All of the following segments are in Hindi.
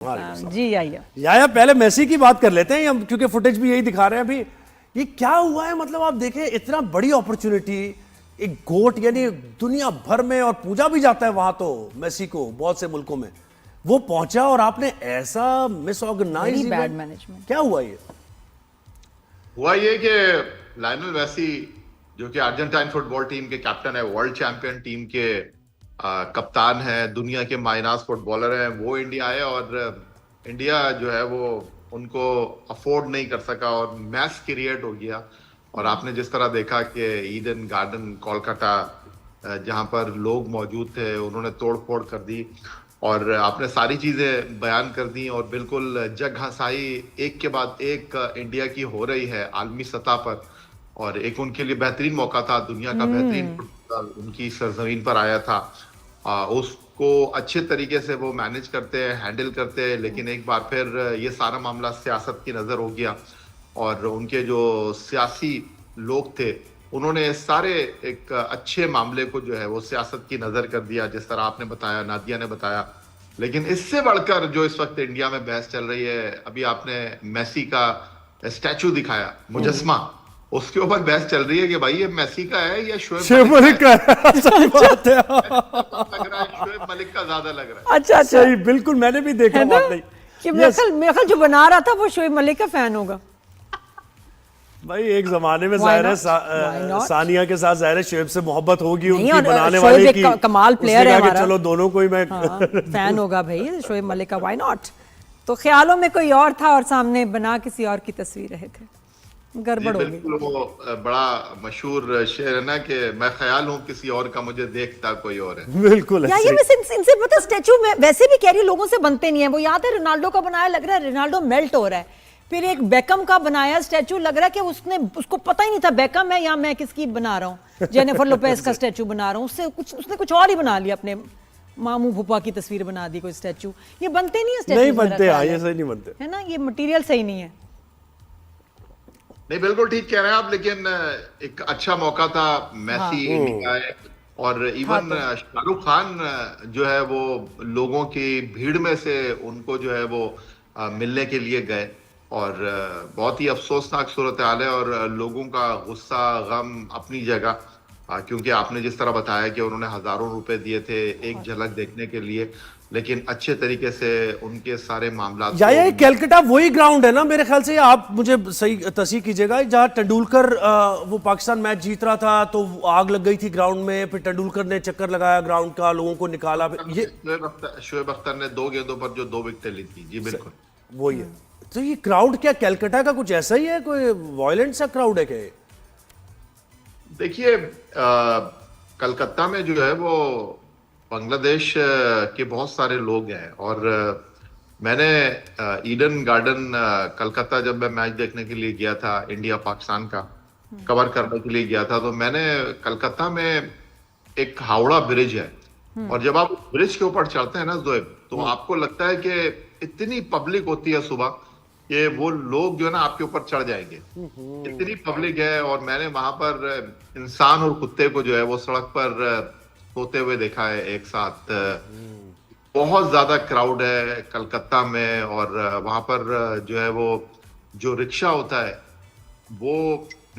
जी आइए। या पहले मेसी की बात कर लेते हैं हम, क्योंकि फुटेज भी यही दिखा रहे हैं अभी। ये क्या हुआ है, मतलब आप देखें इतना बड़ी अपॉर्चुनिटी, एक गोट यानी दुनिया भर में, और पूजा भी जाता है वहां तो मेसी को बहुत से मुल्कों में, वो पहुंचा और आपने ऐसा मिसऑर्गेनाइज बैड मैनेजमेंट। क्या हुआ ये? हुआ ये कि लायनल मेसी जो कि अर्जेंटाइन फुटबॉल टीम के कैप्टन है, वर्ल्ड चैंपियन टीम के कप्तान है, दुनिया के माइनास फुटबॉलर हैं, वो इंडिया आए और इंडिया जो है वो उनको अफोर्ड नहीं कर सका और मैस क्रिएट हो गया। और आपने जिस तरह देखा कि ईडन गार्डन कोलकाता जहां पर लोग मौजूद थे, उन्होंने तोड़ फोड़ कर दी और आपने सारी चीजें बयान कर दी और बिल्कुल जग हंसाई एक के बाद एक इंडिया की हो रही है आलमी सतह पर। और एक उनके लिए बेहतरीन मौका था, दुनिया का बेहतरीन फुटबॉल उनकी सरजमीन पर आया था। उसको अच्छे तरीके से वो मैनेज करते हैं, हैंडल करते हैं, लेकिन एक बार फिर ये सारा मामला सियासत की नजर हो गया और उनके जो सियासी लोग थे उन्होंने सारे एक अच्छे मामले को जो है वो सियासत की नजर कर दिया, जिस तरह आपने बताया, नादिया ने बताया। लेकिन इससे बढ़कर जो इस वक्त इंडिया में बहस चल रही है, अभी आपने मेसी का स्टैचू दिखाया, मुजस्मा, उसके ऊपर बहस चल रही है कि भाई ये मेसी का है या शोएब मलिक का है। सही बात है। लग रहा है शोएब मलिक का ज्यादा लग रहा है। अच्छा सही, बिल्कुल, मैंने भी देखा बात नहीं कि मेरे ख्याल जो बना रहा था वो शोएब मलिक का फैन होगा। भाई एक जमाने में जाहिर है सानिया के साथ जाहिर है शोएब से मोहब्बत होगी उनकी, बनाने शोएब वाले की कमाल प्लेयर है हमारा। चलो दोनों को ही मैं फैन होगा भाई शोएब मलिक का, व्हाई नॉट। तो ख्यालों में कोई और था और सामने बना किसी और की तस्वीर रहे थे, गड़बड़ हो गई। बिल्कुल, वो बड़ा मशहूर शेर है ना कि मैं ख्याल हूँ किसी और का, मुझे देखता कोई और है। बिल्कुल या ये वैसे इनसे पता स्टैचू में वैसे भी कह रही लोगों से बनते नहीं है। वो याद है रोनाल्डो का बनाया, लग रहा है रोनाल्डो मेल्ट हो रहा है। फिर एक बेकम का बनाया स्टैचू, लग रहा है कि उसको पता ही नहीं था बेकम है या मैं किसकी बना रहा हूँ, जेनिफर लोपेज का स्टैचू बना रहा हूँ। उसने कुछ और ही बना लिया, अपने मामू फूफा की तस्वीर बना दी कोई स्टैचू। ये बनते नहीं है स्टैचू, नहीं बनते, ये सही नहीं बनते है ना, ये मटेरियल सही नहीं है। नहीं, बिल्कुल ठीक कह रहे हैं आप, लेकिन एक अच्छा मौका था, मेसी इंडिया है और इवन शाहरुख खान जो है वो लोगों की भीड़ में से उनको जो है वो मिलने के लिए गए और बहुत ही अफसोसनाक सूरत हाल है और लोगों का गुस्सा गम अपनी जगह, क्योंकि आपने जिस तरह बताया कि उन्होंने हजारों रुपए दिए थे एक झलक देखने के लिए, लेकिन अच्छे तरीके से उनके सारे मामला। ये कलकत्ता वही ग्राउंड है ना मेरे ख्याल से, आप मुझे सही तस्दीक कीजिएगा, जहां तेंदुलकर वो पाकिस्तान मैच जीत रहा था तो आग लग गई थी ग्राउंड में, फिर तेंदुलकर ने चक्कर लगाया ग्राउंड का, लोगों को निकाला। ये शोएब अख्तर ने 2 गेंदों पर जो 2 विकेटें ली थी। जी बिल्कुल वही है। तो ये क्राउड क्या कलकत्ता का कुछ ऐसा ही है, कोई वायलेंट सा क्राउड है क्या? देखिए, कलकत्ता में जो है वो बांग्लादेश के बहुत सारे लोग हैं और मैंने ईडन गार्डन कलकत्ता जब मैं मैच देखने के लिए गया था, इंडिया पाकिस्तान का कवर करने के लिए गया था, तो मैंने कलकत्ता में एक हावड़ा ब्रिज है और जब आप ब्रिज के ऊपर चढ़ते हैं ना जोएब, तो आपको लगता है कि इतनी पब्लिक होती है सुबह कि वो लोग जो है ना आपके ऊपर चढ़ जाएंगे, इतनी पब्लिक है। और मैंने वहां पर इंसान और कुत्ते को जो है वो सड़क पर सोते हुए देखा है एक साथ। बहुत ज्यादा क्राउड है कलकत्ता में और वहां पर जो है वो जो रिक्शा होता है वो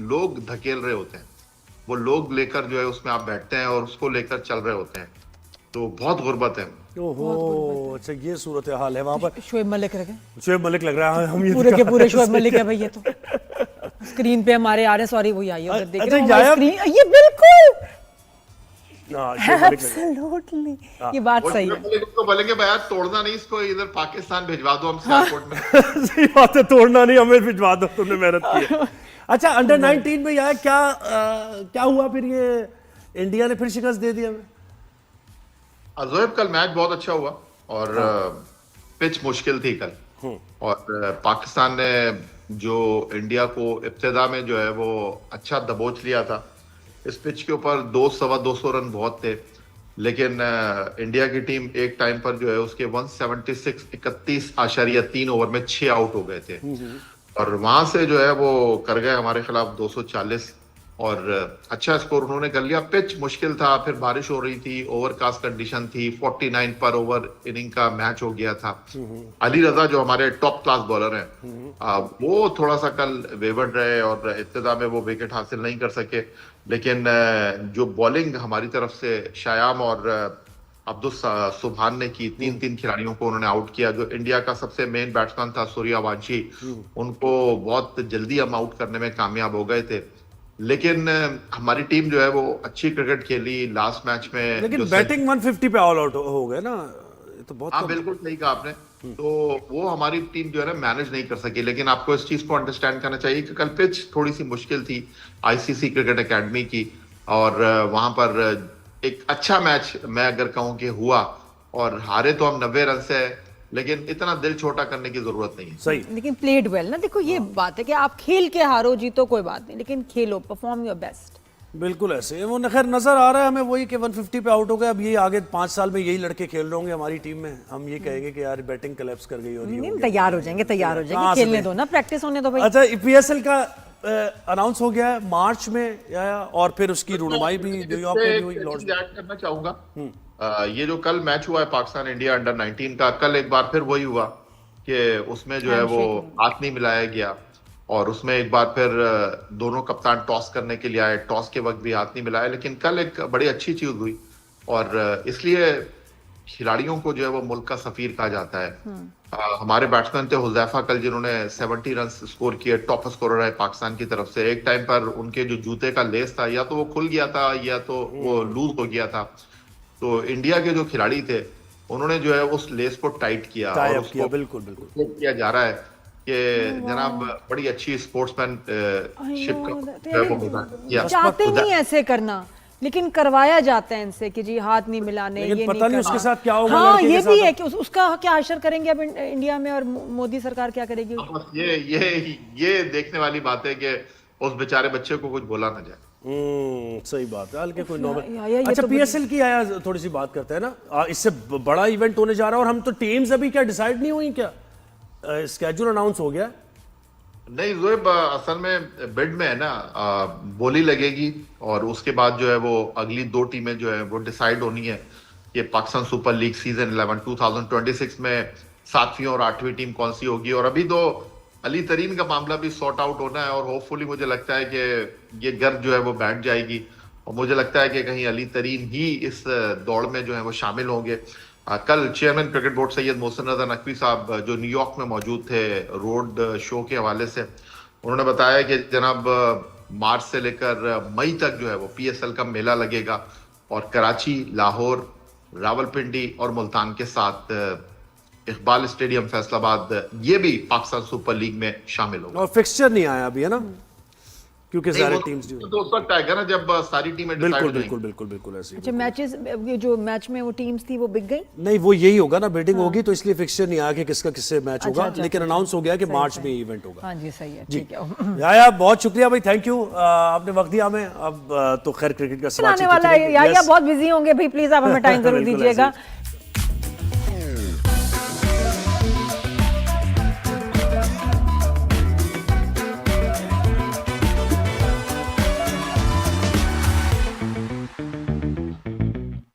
लोग धकेल रहे होते हैं, वो लोग लेकर जो है उसमें आप बैठते हैं और उसको लेकर चल रहे होते हैं, तो बहुत गुर्बत है। ओहो, अच्छा ये सूरत हाल है वहां पर। शोएब मलिक लगे, शोएब मलिक लग रहा है, हम ये पूरे के पूरे शोएब मलिक है भाई। ये तो स्क्रीन पे हमारे आ रहे हैं, सॉरी वही आई है, देख रहे हैं स्क्रीन, ये बिल्कुल एब्सोल्युटली ये बात सही है। तो बोलेंगे भाई यार तोड़ना नहीं इसको, इधर पाकिस्तान भिजवा दो हम एयरपोर्ट में। सही बात है, तोड़ना नहीं, हमें भिजवा दो, तुमने मेहनत की है। अच्छा, अंडर 19 में यार क्या हुआ फिर? ये इंडिया ने फिर शिकस्त दे दी हमें। जोएब कल मैच बहुत अच्छा हुआ और पिच मुश्किल थी कल और पाकिस्तान ने जो इंडिया को इब्तिदा में जो है वो अच्छा दबोच लिया था। इस पिच के ऊपर 200-225 रन बहुत थे, लेकिन इंडिया की टीम एक टाइम पर जो है उसके 176 31.3 ओवर में 6 आउट हो गए थे और वहां से जो है वो कर गए हमारे खिलाफ 240 और अच्छा स्कोर उन्होंने कर लिया। पिच मुश्किल था, फिर बारिश हो रही थी, ओवरकास्ट कंडीशन थी, 49 पर ओवर इनिंग का मैच हो गया था। अली रजा जो हमारे टॉप क्लास बॉलर हैं, वो थोड़ा सा कल वेवर्ड रहे और इब्तिदा में वो विकेट हासिल नहीं कर सके। लेकिन जो बॉलिंग हमारी तरफ से शायाम और अब्दुल सुभान ने की, तीन तीन खिलाड़ियों को उन्होंने आउट किया। जो इंडिया का सबसे मेन बैट्समैन था सूर्यवंशी, उनको बहुत जल्दी हम आउट करने में कामयाब हो गए थे। लेकिन हमारी टीम जो है वो अच्छी क्रिकेट खेली लास्ट मैच में। लेकिन बैटिंग 150 पे ऑल आउट हो गए ना, ये तो बहुत हाँ बिल्कुल सही कहा आपने। तो वो हमारी टीम जो है ना मैनेज नहीं कर सकी। लेकिन आपको इस चीज को अंडरस्टैंड करना चाहिए कि कल पिच थोड़ी सी मुश्किल थी आईसीसी क्रिकेट एकेडमी की, और वहां पर एक अच्छा मैच मैं अगर कहूं कि हुआ, और हारे तो हम 90 रन से, लेकिन इतना दिल छोटा करने की जरूरत नहीं है। सही। लेकिन प्लेड वेल ना, देखो ये बात है कि आप खेल के हारो जीतो कोई बात नहीं, लेकिन खेलो, परफॉर्म योर बेस्ट। बिल्कुल ऐसे वो खैर नजर आ रहा है हमें वही कि 150 पे आउट हो गया। अब ये आगे 5 साल में यही लड़के खेल रहे होंगे हमारी टीम में, हम ये कहेंगे कि यार बैटिंग कोलैप्स कर गई और ये हो नहीं, गया। तैयार हो जाएंगे, तैयार हो कहाँ जाएंगे, से खेलने दो ना, प्रैक्टिस होने दो भाई। अच्छा, पीएसएल का अनाउंस हो गया है मार्च में या, और फिर उसकी रुनुमाई भी न्यूयॉर्क में भी हुई लॉर्ड्स में। ऐड करना चाहूंगा, ये जो कल मैच हुआ है पाकिस्तान इंडिया अंडर 19 का, कल एक बार फिर वही हुआ कि उसमें जो है वो हाथ नहीं मिलाया गया, और उसमें एक बार फिर दोनों कप्तान टॉस करने के लिए आए, टॉस के वक्त भी हाथ नहीं मिलाया। लेकिन कल एक बड़ी अच्छी चीज हुई, और इसलिए खिलाड़ियों को जो है वो मुल्क का सफीर कहा जाता है। हमारे बैट्समैन थे हुजैफा कल, जिन्होंने 70 रन स्कोर किए, टॉप स्कोरर है पाकिस्तान की तरफ से। एक टाइम पर उनके जो जूते का लेस था या तो वो खुल गया था या तो वो लूज हो गया था। तो इंडिया के जो खिलाड़ी थे उन्होंने जो है उस लेस को टाइट किया, और उसको बिल्कुल बिल्कुल किया जा रहा है कि जनाब बड़ी अच्छी स्पोर्ट्समैनशिप का चाहते नहीं ऐसे करना, लेकिन करवाया जाता है इनसे कि जी हाथ नहीं मिलाने, लेकिन ये पता नहीं उसके साथ क्या होगा। हाँ, लड़के के ये साथ भी है कि उसका क्या असर करेंगे अब इंडिया में, और मोदी सरकार क्या करेगी। बस ये देखने वाली बात है कि उस बेचारे बच्चे को कुछ बोला ना जाए। सही बात है। हल्के कोई नॉर्मल। ये अच्छा, तो पीएसएल की आया थोड़ी सी बात करते हैं ना, इससे बड़ा इवेंट होने जा रहा है, और हम तो टीम्स अभी क्या डिसाइड नहीं हुई, क्या स्केड्यूल अनाउंस हो गया? नहीं जोएब, असल में बिड में है ना, बोली लगेगी, और उसके बाद जो है वो अगली 2 टीमें जो है वो डिसाइड होनी है कि पाकिस्तान सुपर लीग सीजन 11 2026 में 7वीं और 8वीं टीम कौन सी होगी। और अभी तो अली तरीन का मामला भी सॉर्ट आउट होना है, और होपफुली मुझे लगता है कि ये गर्द जो है वो बैठ जाएगी, और मुझे लगता है कि कहीं अली तरीन ही इस दौड़ में जो है वो शामिल होंगे। कल chairman cricket board Syed Mohsin Raza Naqvi साहब जो न्यूयॉर्क में मौजूद थे रोड शो के हवाले से, उन्होंने बताया कि जनाब मार्च से लेकर मई तक जो है वो पीएसएल का मेला लगेगा, और कराची, लाहौर, रावलपिंडी और मुल्तान के साथ इकबाल स्टेडियम फैसलाबाद ये भी पाकिस्तान सुपर लीग में शामिल होगा। और फिक्सचर नहीं आया अभी है ना, क्योंकि सारे टीम्स तो उस वक्त आएगा ना जब सारी टीमें डिसाइड बिल्कुल हो बिल्कुल बिल्कुल बिल्कुल ऐसे ही। अच्छा, मैचेस जो मैच में वो टीम्स थी वो बिक गई। नहीं, वो यही होगा ना, बिडिंग होगी, तो इसलिए फिक्सचर नहीं आया कि किसका किससे मैच होगा। लेकिन अनाउंस हो गया कि मार्च में इवेंट होगा। हाँ जी, सही है, ठीक है। याया, बहुत शुक्रिया भाई, थैंक यू, आपने वक्त दिया हमें। अब तो खैर क्रिकेट का सवाल आने वाला है, या बहुत बिजी होंगे भाई, प्लीज आप हमें टाइम जरूर दीजिएगा।